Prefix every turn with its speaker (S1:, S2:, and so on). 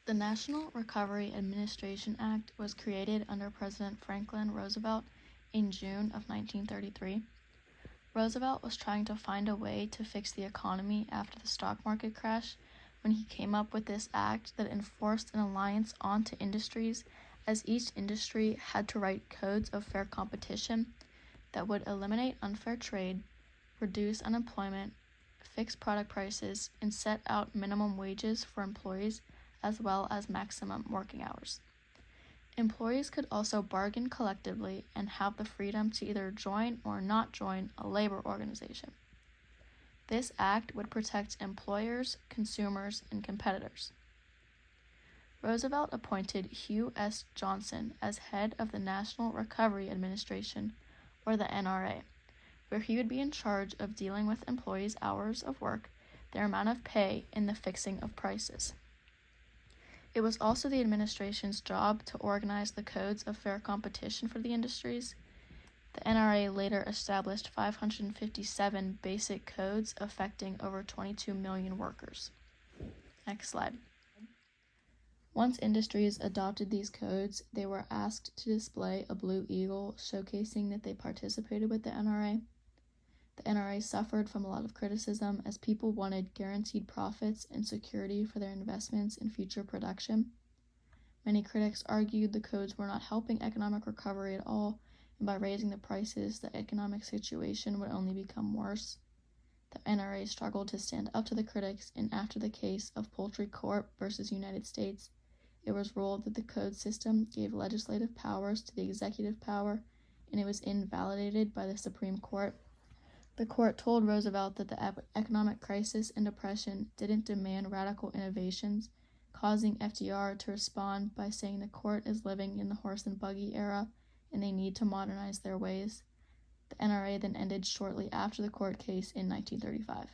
S1: The National Recovery Administration Act was created under President Franklin Roosevelt in June of 1933. Roosevelt was trying to find a way to fix the economy after the stock market crash when he came up with this act that enforced an alliance onto industries, as each industry had to write codes of fair competition that would eliminate unfair trade, reduce unemployment, fix product prices, and set out minimum wages for employees as well as maximum working hours. Employees could also bargain collectively and have the freedom to either join or not join a labor organization. This act would protect employers, consumers, and competitors. Roosevelt appointed Hugh S. Johnson as head of the National Recovery Administration, or the NRA, where he would be in charge of dealing with employees' hours of work, their amount of pay, and the fixing of prices. It was also the administration's job to organize the codes of fair competition for the industries. The NRA later established 557 basic codes affecting over 22 million workers. Next slide. Once industries adopted these codes, they were asked to display a blue eagle showcasing that they participated with the NRA. The NRA suffered from a lot of criticism as people wanted guaranteed profits and security for their investments in future production. Many critics argued the codes were not helping economic recovery at all, and by raising the prices, the economic situation would only become worse. The NRA struggled to stand up to the critics, and after the case of Poultry Corp versus United States, it was ruled that the code system gave legislative powers to the executive power, and it was invalidated by the Supreme Court. The court told Roosevelt that the economic crisis and depression didn't demand radical innovations, causing FDR to respond by saying the court is living in the horse and buggy era and they need to modernize their ways. The NRA then ended shortly after the court case in 1935.